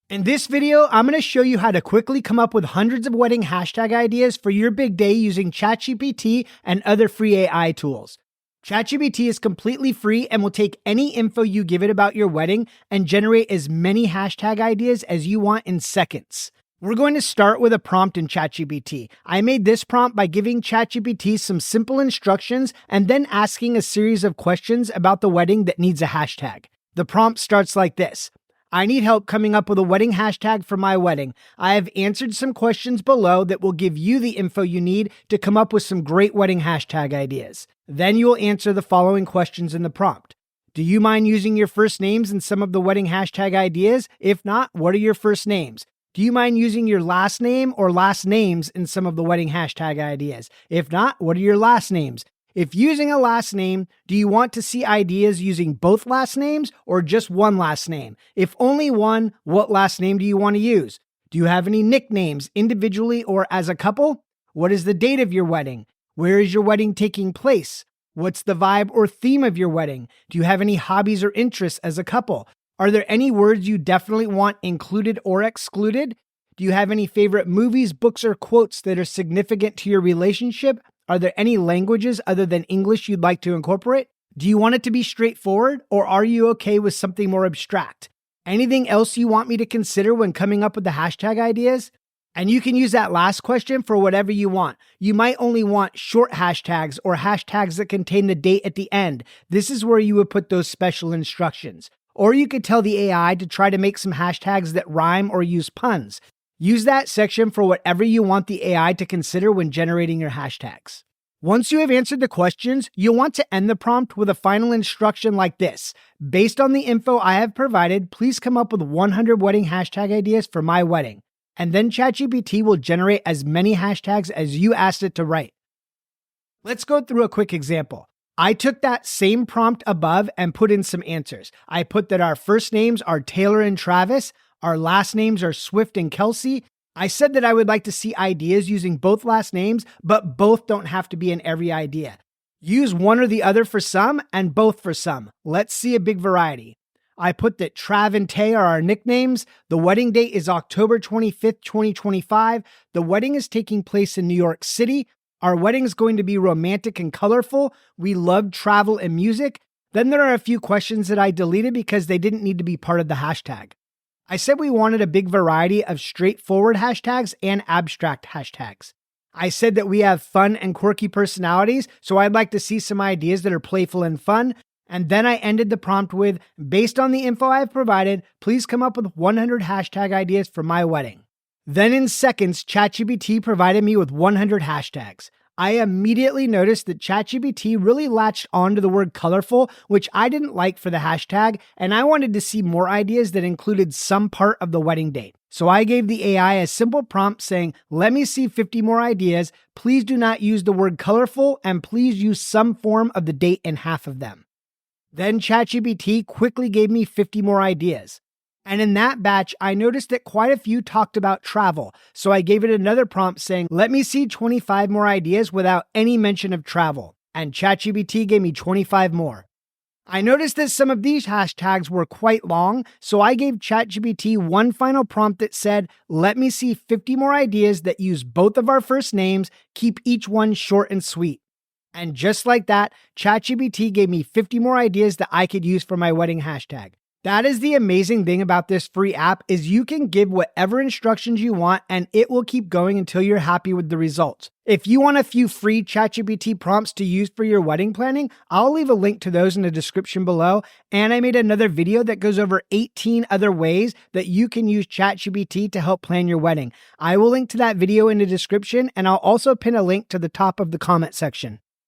In this video, I'm going to show you how to quickly come up with hundreds of wedding hashtag ideas for your big day using ChatGPT and other free AI tools. ChatGPT is completely free and will take any info you give it about your wedding and generate as many hashtag ideas as you want in seconds. We're going to start with a prompt in ChatGPT. I made this prompt by giving ChatGPT some simple instructions and then asking a series of questions about the wedding that needs a hashtag. The prompt starts like this. I need help coming up with a wedding hashtag for my wedding. I have answered some questions below that will give you the info you need to come up with some great wedding hashtag ideas. Then you will answer the following questions in the prompt. Do you mind using your first names in some of the wedding hashtag ideas? If not, what are your first names? Do you mind using your last name or last names in some of the wedding hashtag ideas? If not, what are your last names? If using a last name, do you want to see ideas using both last names or just one last name? If only one, what last name do you want to use? Do you have any nicknames individually or as a couple? What is the date of your wedding? Where is your wedding taking place? What's the vibe or theme of your wedding? Do you have any hobbies or interests as a couple? Are there any words you definitely want included or excluded? Do you have any favorite movies, books, or quotes that are significant to your relationship? Are there any languages other than English you'd like to incorporate? Do you want it to be straightforward, or are you okay with something more abstract? Anything else you want me to consider when coming up with the hashtag ideas? And you can use that last question for whatever you want. You might only want short hashtags or hashtags that contain the date at the end. This is where you would put those special instructions. Or you could tell the AI to try to make some hashtags that rhyme or use puns. Use that section for whatever you want the AI to consider when generating your hashtags. Once you have answered the questions, you'll want to end the prompt with a final instruction like this. Based on the info I have provided, please come up with 100 wedding hashtag ideas for my wedding. And then ChatGPT will generate as many hashtags as you asked it to write. Let's go through a quick example. I took that same prompt above and put in some answers. I put that our first names are Taylor and Travis. Our last names are Swift and Kelsey. I said that I would like to see ideas using both last names, but both don't have to be in every idea. Use one or the other for some and both for some. Let's see a big variety. I put that Trav and Tay are our nicknames. The wedding date is October 25th, 2025. The wedding is taking place in New York City. Our wedding is going to be romantic and colorful. We love travel and music. Then there are a few questions that I deleted because they didn't need to be part of the hashtag. I said we wanted a big variety of straightforward hashtags and abstract hashtags. I said that we have fun and quirky personalities, so I'd like to see some ideas that are playful and fun. And then I ended the prompt with, based on the info I've provided, please come up with 100 hashtag ideas for my wedding. Then in seconds, ChatGPT provided me with 100 hashtags. I immediately noticed that ChatGPT really latched onto the word colorful, which I didn't like for the hashtag, and I wanted to see more ideas that included some part of the wedding date. So I gave the AI a simple prompt saying, let me see 50 more ideas, please do not use the word colorful, and please use some form of the date in half of them. Then ChatGPT quickly gave me 50 more ideas. And in that batch, I noticed that quite a few talked about travel. So I gave it another prompt saying, let me see 25 more ideas without any mention of travel. And ChatGPT gave me 25 more. I noticed that some of these hashtags were quite long, so I gave ChatGPT one final prompt that said, let me see 50 more ideas that use both of our first names, keep each one short and sweet. And just like that, ChatGPT gave me 50 more ideas that I could use for my wedding hashtag. That is the amazing thing about this free app is you can give whatever instructions you want and it will keep going until you're happy with the results. If you want a few free ChatGPT prompts to use for your wedding planning, I'll leave a link to those in the description below. And I made another video that goes over 18 other ways that you can use ChatGPT to help plan your wedding. I will link to that video in the description and I'll also pin a link to the top of the comment section.